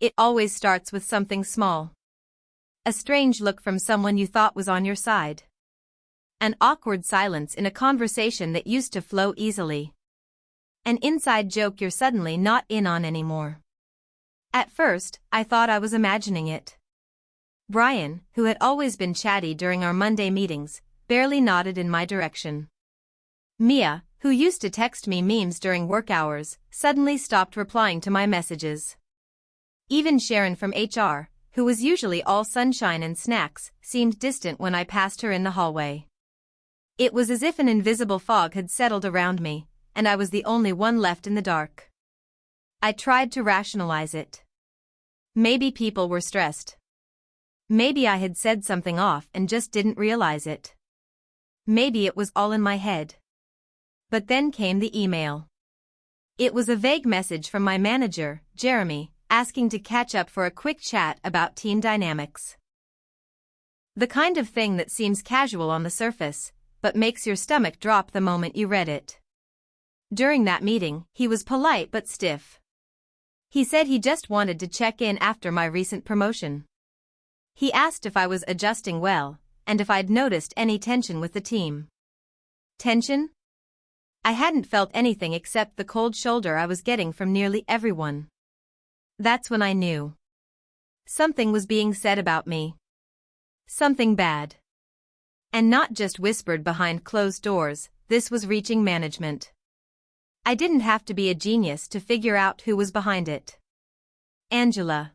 it always starts with something small. A strange look from someone you thought was on your side. An awkward silence in a conversation that used to flow easily. An inside joke you're suddenly not in on anymore. At first, I thought I was imagining it. Brian, who had always been chatty during our Monday meetings, barely nodded in my direction. Mia, who used to text me memes during work hours, suddenly stopped replying to my messages. Even Sharon from HR, who was usually all sunshine and snacks, seemed distant when I passed her in the hallway. It was as if an invisible fog had settled around me, and I was the only one left in the dark. I tried to rationalize it. Maybe people were stressed. Maybe I had said something off and just didn't realize it. Maybe it was all in my head. But then came the email. It was a vague message from my manager, Jeremy, asking to catch up for a quick chat about team dynamics. The kind of thing that seems casual on the surface, but makes your stomach drop the moment you read it. During that meeting, he was polite but stiff. He said he just wanted to check in after my recent promotion. He asked if I was adjusting well, and if I'd noticed any tension with the team. Tension? I hadn't felt anything except the cold shoulder I was getting from nearly everyone. That's when I knew. Something was being said about me. Something bad. And not just whispered behind closed doors, this was reaching management. I didn't have to be a genius to figure out who was behind it. Angela.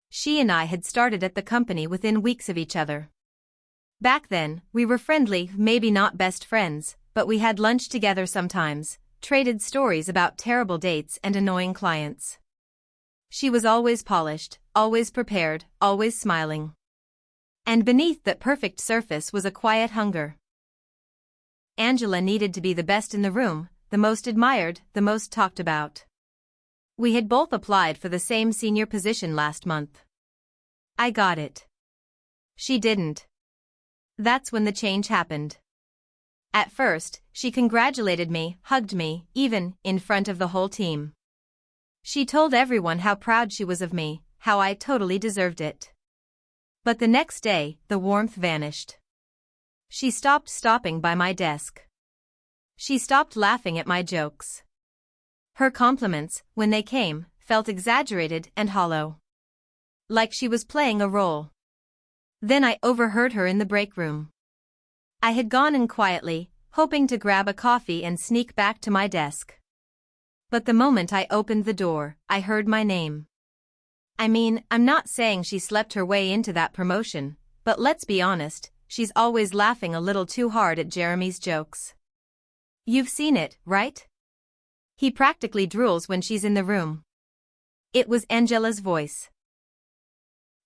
She and I had started at the company within weeks of each other. Back then, we were friendly, maybe not best friends, but we had lunch together sometimes, traded stories about terrible dates and annoying clients. She was always polished, always prepared, always smiling. And beneath that perfect surface was a quiet hunger. Angela needed to be the best in the room, the most admired, the most talked about. We had both applied for the same senior position last month. I got it. She didn't. That's when the change happened. At first, she congratulated me, hugged me, even in front of the whole team. She told everyone how proud she was of me, how I totally deserved it. But the next day, the warmth vanished. She stopped stopping by my desk. She stopped laughing at my jokes. Her compliments, when they came, felt exaggerated and hollow. Like she was playing a role. Then I overheard her in the break room. I had gone in quietly, hoping to grab a coffee and sneak back to my desk. But the moment I opened the door, I heard my name. I mean, I'm not saying she slept her way into that promotion, but let's be honest, she's always laughing a little too hard at Jeremy's jokes. You've seen it, right? He practically drools when she's in the room. It was Angela's voice.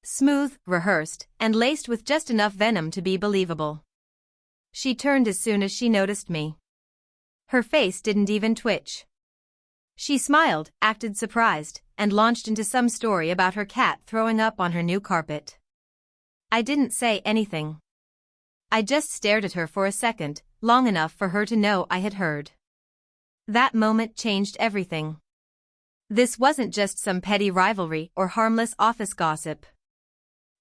Smooth, rehearsed, and laced with just enough venom to be believable. She turned as soon as she noticed me. Her face didn't even twitch. She smiled, acted surprised, and launched into some story about her cat throwing up on her new carpet. I didn't say anything. I just stared at her for a second, long enough for her to know I had heard. That moment changed everything. This wasn't just some petty rivalry or harmless office gossip.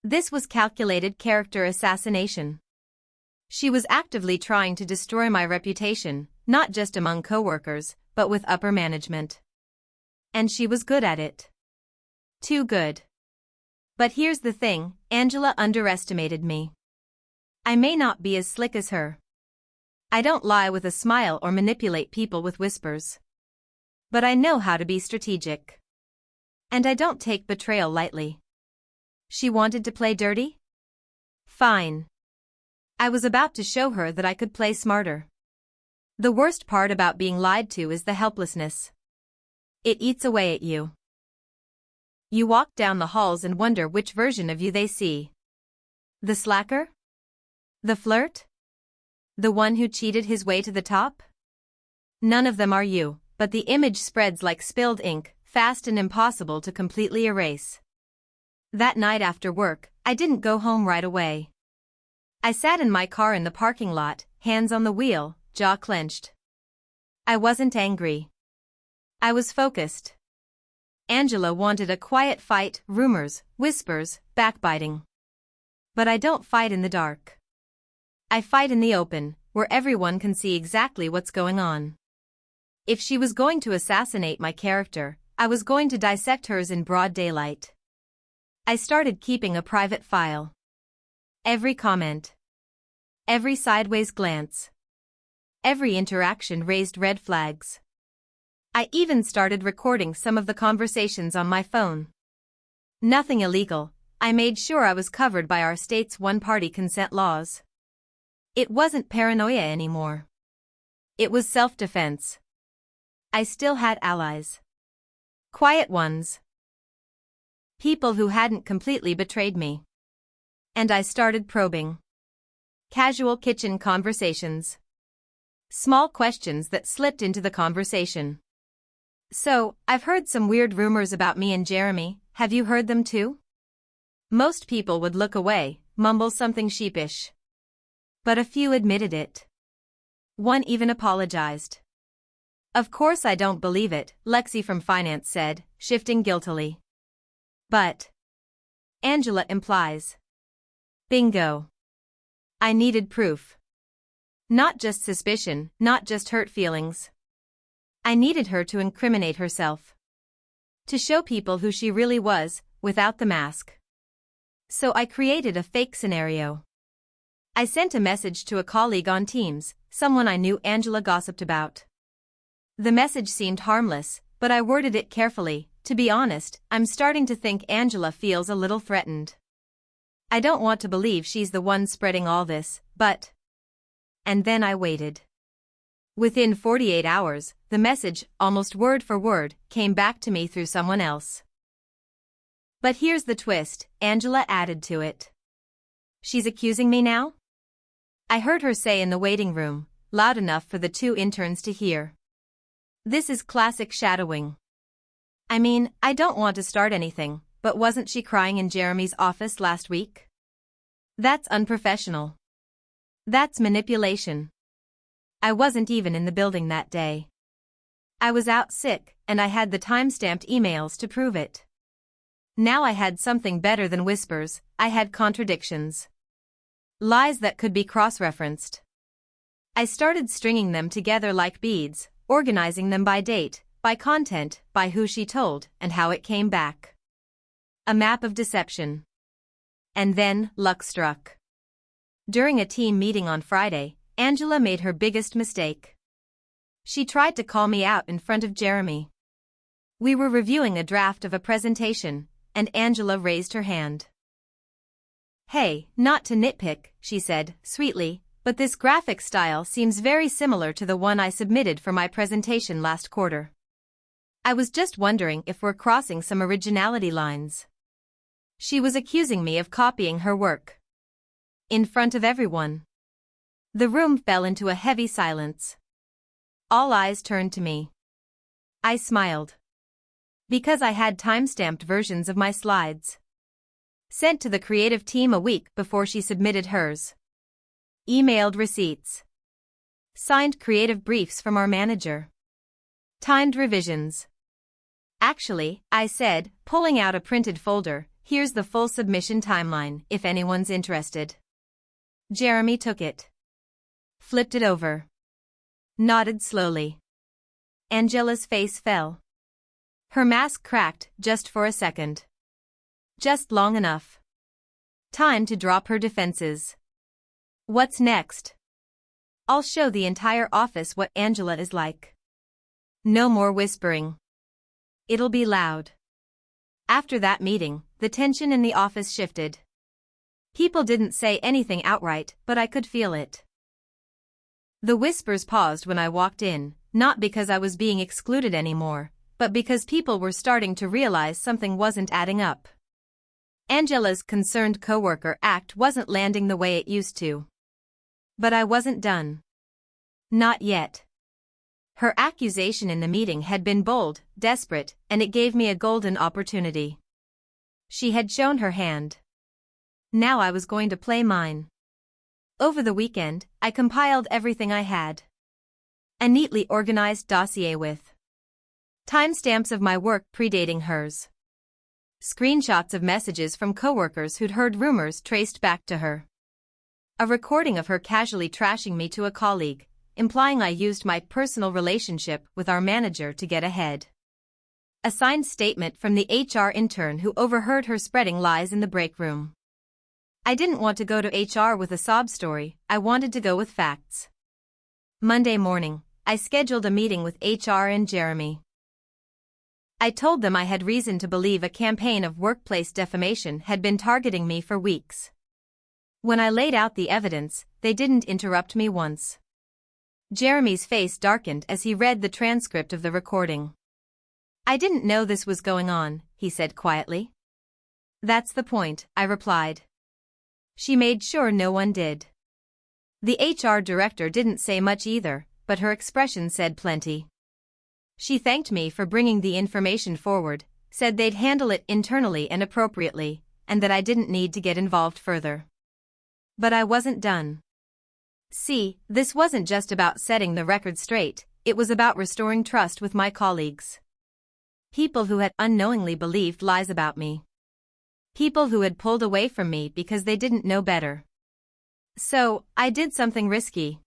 This was calculated character assassination. She was actively trying to destroy my reputation, not just among coworkers, but with upper management. And she was good at it. Too good. But here's the thing, Angela underestimated me. I may not be as slick as her. I don't lie with a smile or manipulate people with whispers. But I know how to be strategic. And I don't take betrayal lightly. She wanted to play dirty? Fine. I was about to show her that I could play smarter. The worst part about being lied to is the helplessness. It eats away at you. You walk down the halls and wonder which version of you they see. The slacker? The flirt? The one who cheated his way to the top? None of them are you, but the image spreads like spilled ink, fast and impossible to completely erase. That night after work, I didn't go home right away. I sat in my car in the parking lot, hands on the wheel, jaw clenched. I wasn't angry. I was focused. Angela wanted a quiet fight, rumors, whispers, backbiting. But I don't fight in the dark. I fight in the open, where everyone can see exactly what's going on. If she was going to assassinate my character, I was going to dissect hers in broad daylight. I started keeping a private file. Every comment. Every sideways glance. Every interaction raised red flags. I even started recording some of the conversations on my phone. Nothing illegal. I made sure I was covered by our state's one-party consent laws. It wasn't paranoia anymore. It was self-defense. I still had allies. Quiet ones. People who hadn't completely betrayed me. And I started probing. Casual kitchen conversations. Small questions that slipped into the conversation. So, I've heard some weird rumors about me and Jeremy, have you heard them too? Most people would look away, mumble something sheepish. But a few admitted it. One even apologized. Of course I don't believe it, Lexi from finance said, shifting guiltily. But Angela implies. Bingo. I needed proof. Not just suspicion, not just hurt feelings. I needed her to incriminate herself. To show people who she really was, without the mask. So I created a fake scenario. I sent a message to a colleague on Teams, someone I knew Angela gossiped about. The message seemed harmless, but I worded it carefully. To be honest, I'm starting to think Angela feels a little threatened. I don't want to believe she's the one spreading all this, but... And then I waited. Within 48 hours, the message, almost word for word, came back to me through someone else. But here's the twist, Angela added to it. She's accusing me now? I heard her say in the waiting room, loud enough for the two interns to hear. This is classic shadowing. I mean, I don't want to start anything, but wasn't she crying in Jeremy's office last week? That's unprofessional. That's manipulation. I wasn't even in the building that day. I was out sick, and I had the time-stamped emails to prove it. Now I had something better than whispers, I had contradictions. Lies that could be cross-referenced. I started stringing them together like beads, organizing them by date, by content, by who she told, and how it came back. A map of deception. And then, luck struck. During a team meeting on Friday, Angela made her biggest mistake. She tried to call me out in front of Jeremy. We were reviewing a draft of a presentation, and Angela raised her hand. Hey, not to nitpick, she said, sweetly, but this graphic style seems very similar to the one I submitted for my presentation last quarter. I was just wondering if we're crossing some originality lines. She was accusing me of copying her work. In front of everyone. The room fell into a heavy silence. All eyes turned to me. I smiled. Because I had time-stamped versions of my slides. Sent to the creative team a week before she submitted hers. Emailed receipts. Signed creative briefs from our manager. Timed revisions. Actually, I said, pulling out a printed folder, here's the full submission timeline, if anyone's interested. Jeremy took it. Flipped it over. Nodded slowly. Angela's face fell. Her mask cracked, just for a second. Just long enough. Time to drop her defenses. What's next? I'll show the entire office what Angela is like. No more whispering. It'll be loud. After that meeting, the tension in the office shifted. People didn't say anything outright, but I could feel it. The whispers paused when I walked in, not because I was being excluded anymore, but because people were starting to realize something wasn't adding up. Angela's concerned coworker act wasn't landing the way it used to. But I wasn't done. Not yet. Her accusation in the meeting had been bold, desperate, and it gave me a golden opportunity. She had shown her hand. Now I was going to play mine. Over the weekend, I compiled everything I had. A neatly organized dossier with Timestamps of my work predating hers. Screenshots of messages from coworkers who'd heard rumors traced back to her. A recording of her casually trashing me to a colleague, implying I used my personal relationship with our manager to get ahead. A signed statement from the HR intern who overheard her spreading lies in the break room. I didn't want to go to HR with a sob story, I wanted to go with facts. Monday morning, I scheduled a meeting with HR and Jeremy. I told them I had reason to believe a campaign of workplace defamation had been targeting me for weeks. When I laid out the evidence, they didn't interrupt me once. Jeremy's face darkened as he read the transcript of the recording. I didn't know this was going on, he said quietly. That's the point, I replied. She made sure no one did. The HR director didn't say much either, but her expression said plenty. She thanked me for bringing the information forward, said they'd handle it internally and appropriately, and that I didn't need to get involved further. But I wasn't done. See, this wasn't just about setting the record straight, it was about restoring trust with my colleagues. People who had unknowingly believed lies about me. People who had pulled away from me because they didn't know better. So, I did something risky.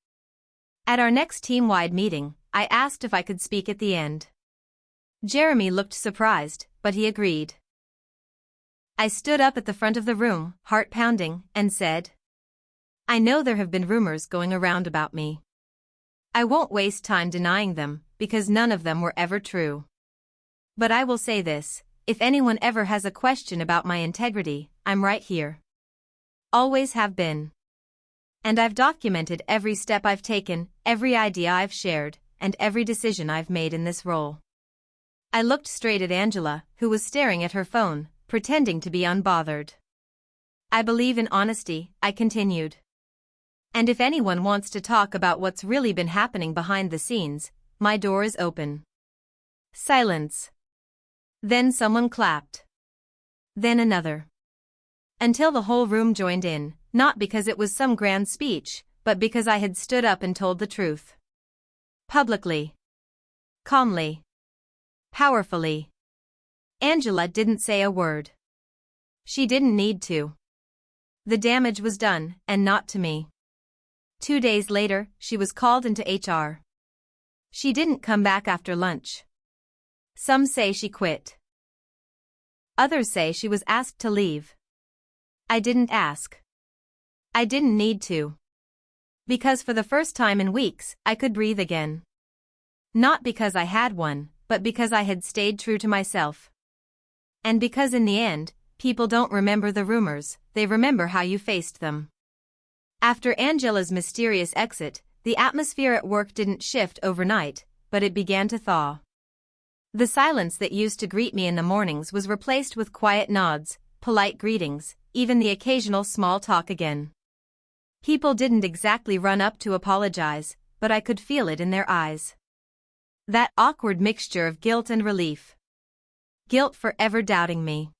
At our next team-wide meeting, I asked if I could speak at the end. Jeremy looked surprised, but he agreed. I stood up at the front of the room, heart pounding, and said, I know there have been rumors going around about me. I won't waste time denying them, because none of them were ever true. But I will say this, if anyone ever has a question about my integrity, I'm right here. Always have been. And I've documented every step I've taken, every idea I've shared, and every decision I've made in this role. I looked straight at Angela, who was staring at her phone, pretending to be unbothered. I believe in honesty, I continued. And if anyone wants to talk about what's really been happening behind the scenes, my door is open. Silence. Then someone clapped. Then another. Until the whole room joined in, not because it was some grand speech, but because I had stood up and told the truth. Publicly. Calmly. Powerfully. Angela didn't say a word. She didn't need to. The damage was done, and not to me. 2 days later, she was called into HR. She didn't come back after lunch. Some say she quit. Others say she was asked to leave. I didn't ask. I didn't need to. Because for the first time in weeks, I could breathe again. Not because I had one, but because I had stayed true to myself. And because in the end, people don't remember the rumors, they remember how you faced them. After Angela's mysterious exit, the atmosphere at work didn't shift overnight, but it began to thaw. The silence that used to greet me in the mornings was replaced with quiet nods, polite greetings, even the occasional small talk again. People didn't exactly run up to apologize, but I could feel it in their eyes. That awkward mixture of guilt and relief. Guilt for ever doubting me.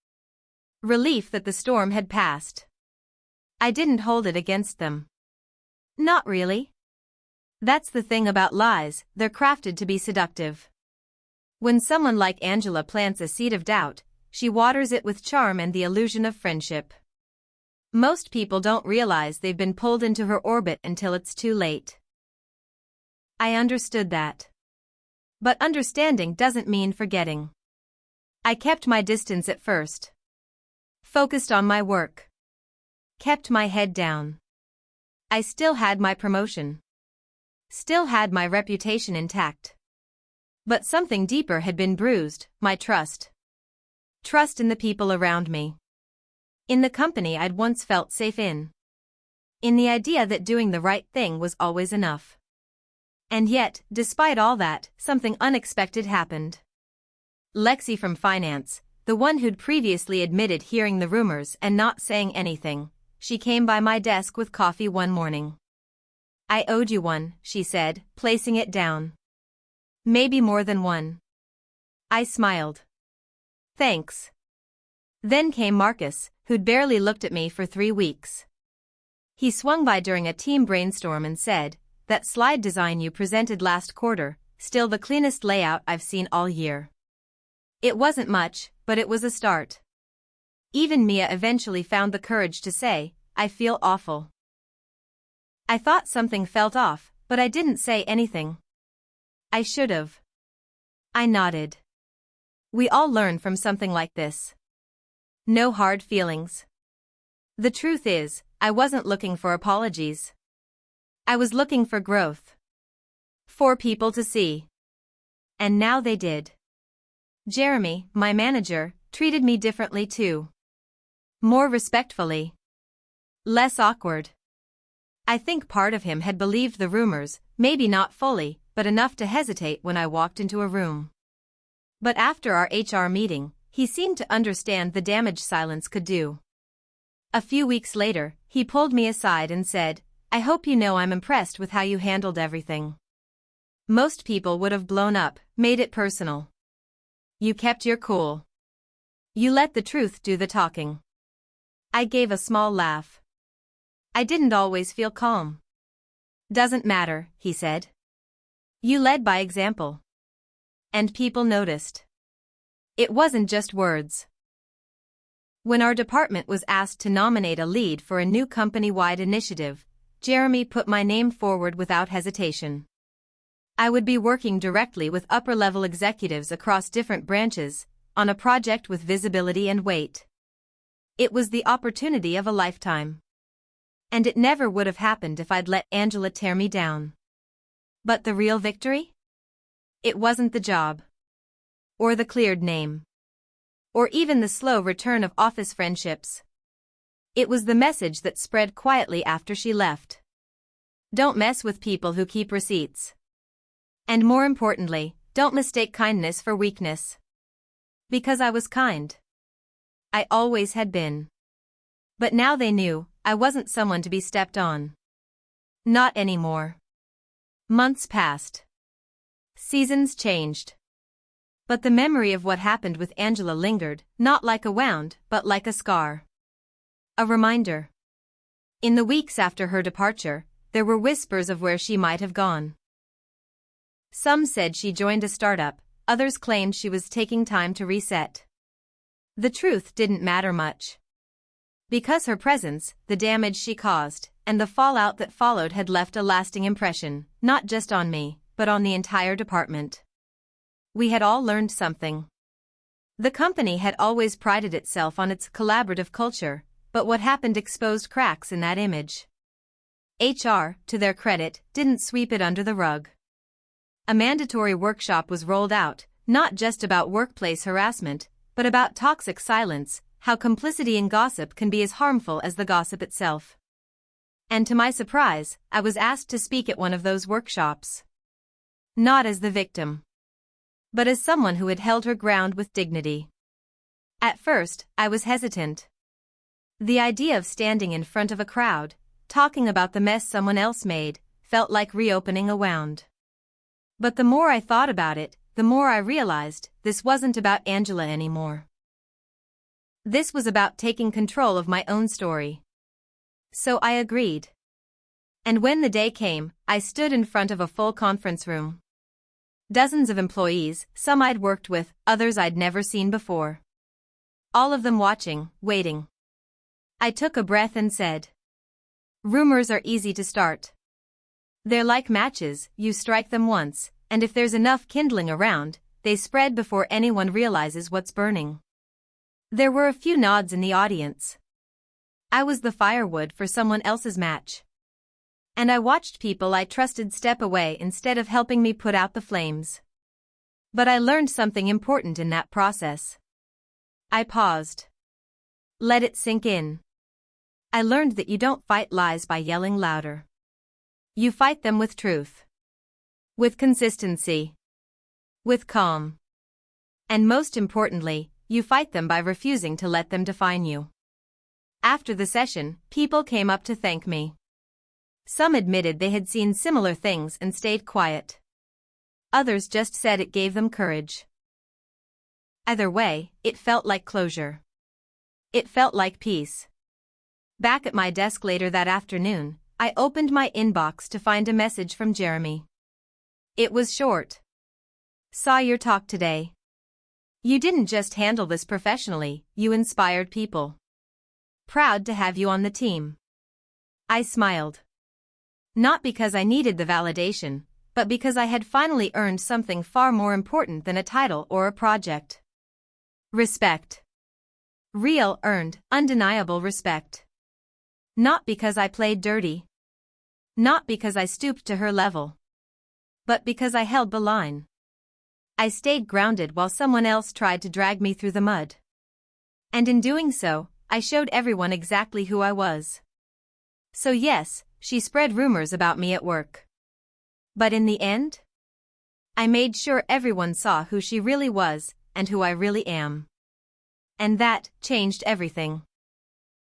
Relief that the storm had passed. I didn't hold it against them. Not really. That's the thing about lies, they're crafted to be seductive. When someone like Angela plants a seed of doubt, she waters it with charm and the illusion of friendship. Most people don't realize they've been pulled into her orbit until it's too late. I understood that. But understanding doesn't mean forgetting. I kept my distance at first. Focused on my work. Kept my head down. I still had my promotion. Still had my reputation intact. But something deeper had been bruised, my trust. Trust in the people around me. In the company I'd once felt safe in. In the idea that doing the right thing was always enough. And yet, despite all that, something unexpected happened. Lexi from finance, the one who'd previously admitted hearing the rumors and not saying anything, she came by my desk with coffee one morning. I owed you one, she said, placing it down. Maybe more than one. I smiled. Thanks. Then came Marcus, who'd barely looked at me for 3 weeks. He swung by during a team brainstorm and said, "That slide design you presented last quarter, still the cleanest layout I've seen all year. It wasn't much, but it was a start. Even Mia eventually found the courage to say, "I feel awful." I thought something felt off, but I didn't say anything. I should've. I nodded. We all learn from something like this. No hard feelings. The truth is, I wasn't looking for apologies. I was looking for growth. For people to see. And now they did. Jeremy, my manager, treated me differently too. More respectfully. Less awkward. I think part of him had believed the rumors, maybe not fully, but enough to hesitate when I walked into a room. But after our HR meeting, he seemed to understand the damage silence could do. A few weeks later, he pulled me aside and said, "I hope you know I'm impressed with how you handled everything. Most people would have blown up, made it personal. You kept your cool. You let the truth do the talking." I gave a small laugh. I didn't always feel calm. "Doesn't matter," he said. "You led by example. And people noticed. It wasn't just words." When our department was asked to nominate a lead for a new company-wide initiative, Jeremy put my name forward without hesitation. I would be working directly with upper-level executives across different branches, on a project with visibility and weight. It was the opportunity of a lifetime. And it never would have happened if I'd let Angela tear me down. But the real victory? It wasn't the job. Or the cleared name. Or even the slow return of office friendships. It was the message that spread quietly after she left. Don't mess with people who keep receipts. And more importantly, don't mistake kindness for weakness. Because I was kind. I always had been. But now they knew, I wasn't someone to be stepped on. Not anymore. Months passed. Seasons changed. But the memory of what happened with Angela lingered, not like a wound, but like a scar. A reminder. In the weeks after her departure, there were whispers of where she might have gone. Some said she joined a startup, others claimed she was taking time to reset. The truth didn't matter much. Because her presence, the damage she caused, and the fallout that followed had left a lasting impression, not just on me, but on the entire department. We had all learned something. The company had always prided itself on its collaborative culture, but what happened exposed cracks in that image. HR, to their credit, didn't sweep it under the rug. A mandatory workshop was rolled out, not just about workplace harassment, but about toxic silence, how complicity in gossip can be as harmful as the gossip itself. And to my surprise, I was asked to speak at one of those workshops. Not as the victim, but as someone who had held her ground with dignity. At first, I was hesitant. The idea of standing in front of a crowd, talking about the mess someone else made, felt like reopening a wound. But the more I thought about it, the more I realized this wasn't about Angela anymore. This was about taking control of my own story. So I agreed. And when the day came, I stood in front of a full conference room. Dozens of employees, some I'd worked with, others I'd never seen before. All of them watching, waiting. I took a breath and said, "Rumors are easy to start. They're like matches, you strike them once, and if there's enough kindling around, they spread before anyone realizes what's burning." There were a few nods in the audience. I was the firewood for someone else's match. And I watched people I trusted step away instead of helping me put out the flames. But I learned something important in that process. I paused. Let it sink in. I learned that you don't fight lies by yelling louder. You fight them with truth. With consistency. With calm. And most importantly, you fight them by refusing to let them define you. After the session, people came up to thank me. Some admitted they had seen similar things and stayed quiet. Others just said it gave them courage. Either way, it felt like closure. It felt like peace. Back at my desk later that afternoon, I opened my inbox to find a message from Jeremy. It was short. Saw your talk today. You didn't just handle this professionally, you inspired people. Proud to have you on the team. I smiled. Not because I needed the validation, but because I had finally earned something far more important than a title or a project. Respect. Real, earned, undeniable respect. Not because I played dirty. Not because I stooped to her level. But because I held the line. I stayed grounded while someone else tried to drag me through the mud. And in doing so, I showed everyone exactly who I was. So yes, she spread rumors about me at work. But in the end, I made sure everyone saw who she really was and who I really am. And that changed everything.